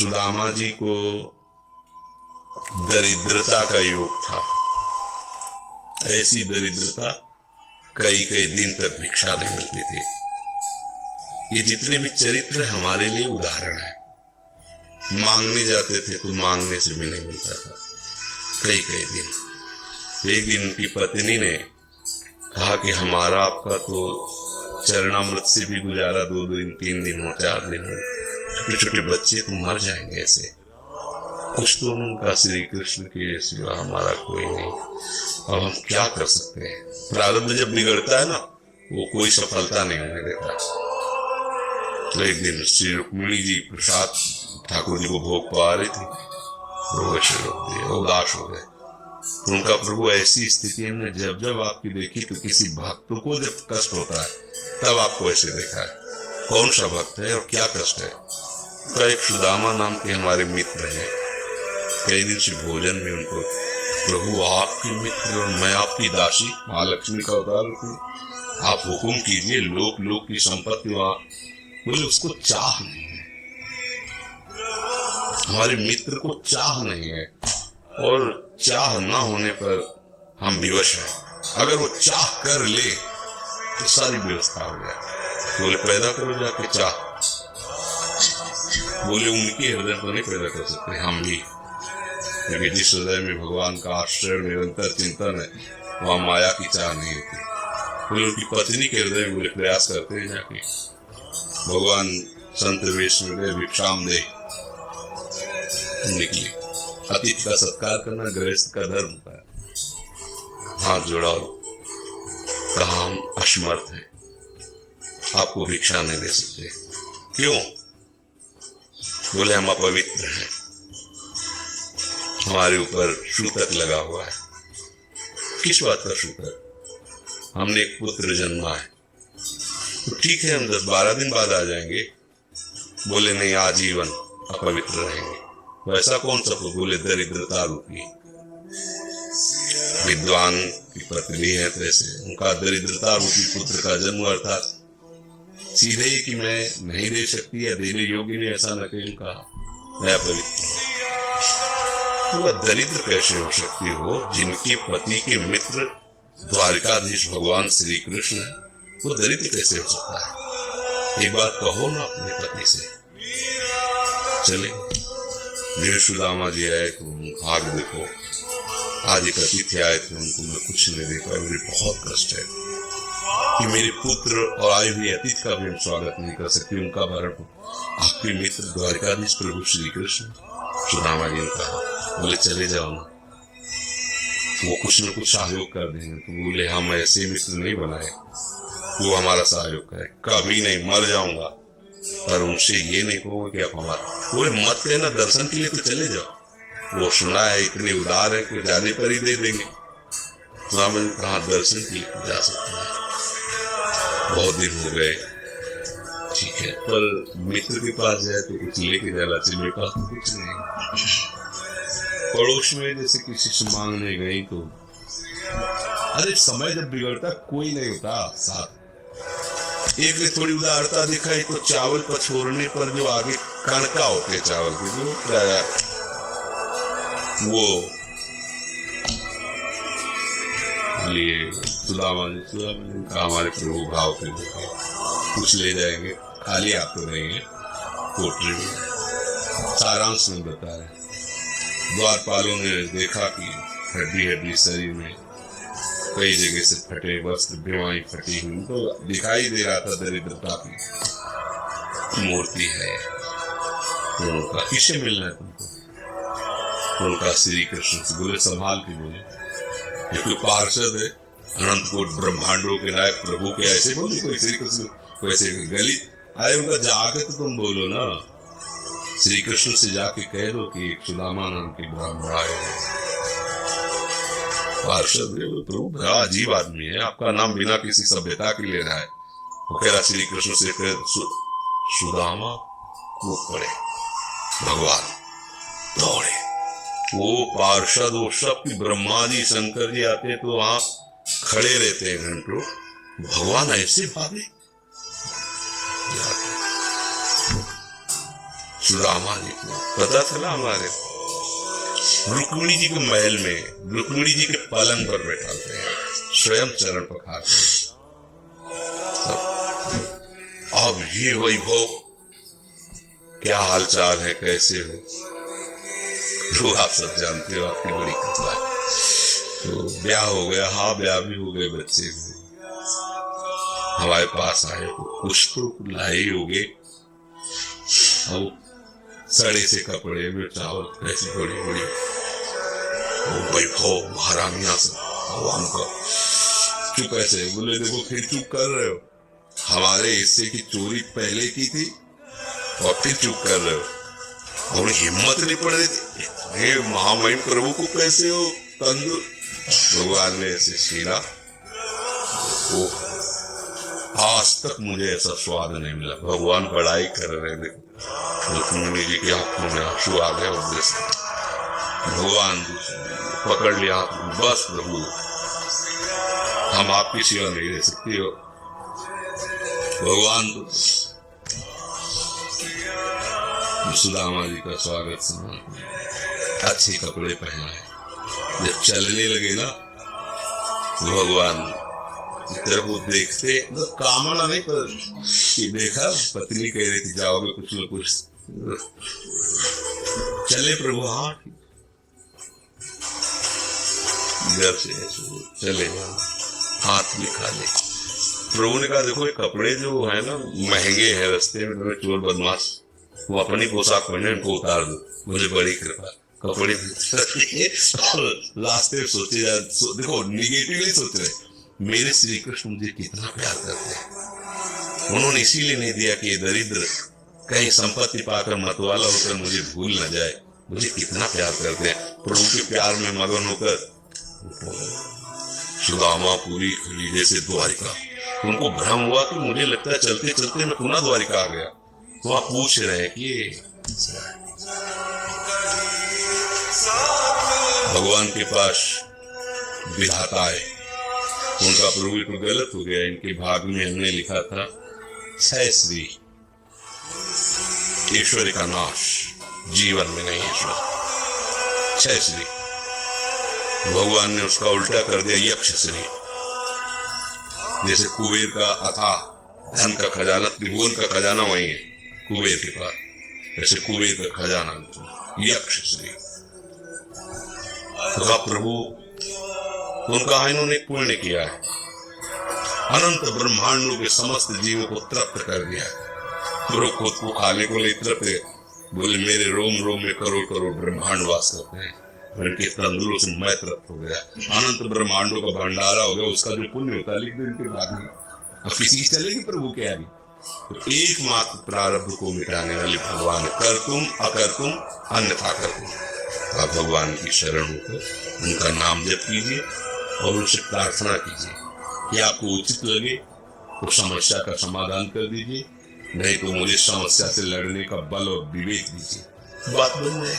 सुदामा जी को दरिद्रता का योग था। ऐसी दरिद्रता कई कई दिन तक भिक्षा नहीं मिलती थी। ये जितने भी चरित्र हमारे लिए उदाहरण है। मांगने जाते थे तो मांगने से भी नहीं मिलता था कई कई दिन। एक दिन उनकी पत्नी ने कहा कि हमारा आपका तो चरणामृत से भी गुजारा 2 दिन 3 दिन हो 4 दिन हो, छोटे छोटे बच्चे तो मर जाएंगे ऐसे। कुछ तो उनका श्री कृष्ण के सिवा हमारा कोई नहीं, अब हम क्या कर सकते हैं। प्रारब्ध जब बिगड़ता है ना, वो कोई सफलता नहीं होने देता। तो एक दिन श्री रुक्मिणी जी प्रसाद ठाकुर जी को भोग पा रही थी, उदास हो गए। तो उनका प्रभु ऐसी स्थिति में जब जब आपकी देखी तो किसी भक्त को जब कष्ट होता है तब आपको ऐसे देखा है। कौन सा भक्त है और क्या कष्ट है? तो एक सुदामा नाम के हमारे मित्र हैं। कई दिन से भोजन में उनको, प्रभु आपके मित्र और मैं आपकी दासी, महालक्ष्मी का अवतार हूँ, आप हुक्म कीजिए, लोक लोक की संपत्ति वहां। बोले उसको चाह नहीं है, हमारे मित्र को चाह नहीं है, और चाह ना होने पर हम विवश हैं। अगर वो चाह कर ले तो सारी व्यवस्था हो जाए। बोले पैदा करो जाके चाह। बोले उनके हृदय तो नहीं पैदा कर सकते, हम भी, क्योंकि जिस हृदय में भगवान का आश्रय निरंतर चिंतन है वहां माया की चाह नहीं होती। बोले उनकी पत्नी के हृदय में बोले प्रयास करते हैं जाके। भगवान संत वेश में गए, भिक्षाम दे निकली। अतिथि का सत्कार करना गृहस्थ का धर्म होता है। हाथ जोड़ा, कहा हम असमर्थ हैं, आपको भिक्षा नहीं दे सकते। क्यों? बोले हम अपवित्र हैं, हमारे ऊपर सूतक लगा हुआ है। किस बात का सूतक? हमने एक पुत्र जन्मा है। तो ठीक है, हम 10-12 दिन बाद आ जाएंगे। बोले नहीं, आजीवन अपवित्र रहेंगे। वैसा कौन सा? बोले दरिद्रता रूपी। विद्वान की पत्नी है, तो ऐसे उनका दरिद्रता रूपी पुत्र का जन्म, अर्थात सीधे ही कि मैं नहीं दे सकती या देने योग्य नहीं, ऐसा न कहीं उनका मैं अपवित्र। तो दरिद्र कैसे हो सकती हो? जिनके पति के मित्र द्वारिकाधीश भगवान श्री कृष्ण है, वो दरिद्र कैसे हो सकता है? एक बात कहो ना अपने पति से। चले जो सुदामा जी आए तो भाग देखो, आज एक अतिथि आए थे, उनको मैं कुछ नहीं देखा, मुझे बहुत कष्ट है कि मेरे पुत्र और आए हुए अतिथि का भी हम स्वागत नहीं कर सकते, उनका भरण आपके मित्र द्वारिकाधीश प्रभु श्री कृष्ण। सुदामा जी ने कहा, बोले चले जाओ ना, वो कुछ न कुछ सहयोग कर देंगे। तो बोले हम ऐसे मित्र नहीं बनाए, वो हमारा सहयोग करे, कभी नहीं, मर जाऊंगा, पर उनसे ये नहीं कहूँगा कि आप हमारा। बोले मत लेना, दर्शन के लिए तो चले जाओ, वो सुना है इतने उदार है कि जाने पर ही दे देंगे। मैंने कहा दर्शन के लिए जा सकते हैं, बहुत दिन हो गए, ठीक है, पर मित्र के पास जाए तो कुछ लेके जाना चाहिए, मेरे पास तो कुछ नहीं। पड़ोस में जैसे किसी से मांगने गई तो, अरे समय जब बिगड़ता कोई नहीं होता साथ। एक ने थोड़ी उदारता दिखाई तो चावल पछोड़ने पर जो आगे कणका होते चावल के, जो वो लिए सुदामा का हमारे प्रभु भाव के कुछ ले जाएंगे, खाली आप तो नहीं है। कोटरी में सारांश में बताया, द्वारपालों ने देखा कि हड्डी हड्डी शरीर में कई जगह से फटे वस्त्र, बीमारी फटी हुई, तो दिखाई दे रहा था दरिद्रता की मूर्ति है। तो उनका किससे मिलना है तुमको? तो उनका श्री कृष्ण से। बोले संभाल के बोले, ये कोई पार्षद है, अनंत कोट ब्रह्मांडों के नायक प्रभु के, ऐसे बोले कोई श्री कृष्ण को ऐसे गली आए? उनका जाके तो तुम बोलो ना, श्री कृष्ण से जाके कह दो कि एक सुदामा नाम के ब्राह्मण आए हैं। पार्षद प्रभु बड़ा अजीब आदमी है, आपका नाम बिना किसी सभ्यता के ले रहा है। वो कह रहा श्री कृष्ण से सुदामा कूद पड़े, भगवान दौड़े। वो पार्षद, वो सब ब्रह्मा जी शंकर जी आते तो वहां खड़े रहते हैं घंटों, भगवान ऐसे भागे। सुदामा जी को पता चला हमारे रुक्मिणी जी के महल में रुक्मिणी जी के पलंग पर बैठा थे, स्वयं चरण पखारते हैं। अब ये वैभव, क्या हालचाल है, कैसे हो? तो आप सब जानते हो, आपकी बड़ी कृपा है। तो ब्याह हो गया, हाँ ब्याह भी हो गए, बच्चे हुए, हमारे पास आए तो कुछ तो लाए हो गए, और सड़े से कपड़े में चावल ऐसी बड़ी बड़ी वैभव महारानिया से भगवान का। चुप ऐसे बोले, देखो फिर चुप कर रहे हो, हमारे हिस्से की चोरी पहले की थी और फिर चुप कर रहे हो। और हिम्मत नहीं पड़ रही थी, महामहिम प्रभु को कैसे हो तंदुर। भगवान ने ऐसे छीना, आज तक मुझे ऐसा स्वाद नहीं मिला। भगवान बड़ाई कर रहे थे, रुक्मिणी जी की आंखों में आंसू आ गए उद्देश्य। भगवान पकड़ लिया, बस प्रभु हम आपकी सेवा नहीं दे सकती हो। भगवान तो सुदामा जी का स्वागत सम्मान, अच्छे कपड़े पहनाए। जब चलने लगे ना, भगवान तेरे को देखते तो कामना नहीं पर कि देखा पत्नी कह रही थी जाओगे कुछ न कुछ, चले प्रभु। हाँ जब से चले, हाथ भी खा ले। प्रभु ने कहा देखो ये कपड़े जो है ना महंगे हैं, रास्ते में चोर बदमाश वो अपनी पोशाक पहने, उनको उतार दो, मुझे बड़ी कृपा। कपड़े लास्ट में सोचे देखो निगेटिव नहीं सोच रहे, मेरे श्री कृष्ण मुझे कितना प्यार करते हैं। उन्होंने इसीलिए नहीं दिया कि ये दरिद्र कहीं संपत्ति पाकर मतवाला होकर मुझे भूल न जाए, मुझे कितना प्यार करते हैं। प्रभु के प्यार में मगन होकर सुदामा पूरी खुली जैसे द्वारिका। उनको भ्रम हुआ कि मुझे लगता है चलते चलते मैं पुनः द्वारिका आ गया। तो आप पूछ रहे हैं कि भगवान के पास विधाता है, उनका प्रभु तो गलत हो गया। इनके भाग में हमने लिखा था 6 श्री, ईश्वर का नाश, जीवन में नहीं ईश्वर। 6 श्री भगवान ने उसका उल्टा कर दिया, यक्ष श्री। जैसे कुबेर का अथाह धन का खजाना, त्रिभुवन का खजाना वही है कुबेर के पास, जैसे कुबेर का खजाना यक्ष श्री। तो प्रभु उनका इन्होंने पुण्य किया है, अनंत ब्रह्मांडों के समस्त जीवों को तृप्त कर दिया है। खुद को खाने को नहीं तृप्त, बोले मेरे रोम रोम में करोड़ करोड़ ब्रह्मांड वास करते हैं, उनके तंदुलों से मैं तृप्त हो गया। अनंत ब्रह्मांडों का भंडारा हो गया, उसका जो पुण्य होता है लिख दो इनके बाद में। अब किसी की चलेगी प्रभु के आगे। तो एकमात्र प्रारब्ध को मिटाने वाले भगवान, कर तुम अकर तुम अन्यथा कर तुम। आप भगवान की शरण होकर उनका नाम जप कीजिए और उनसे प्रार्थना कीजिए कि आपको उचित लगे तो समस्या का समाधान कर दीजिए, नहीं तो मुझे समस्या से लड़ने का बल और विवेक दीजिए, बात बन जाएगी।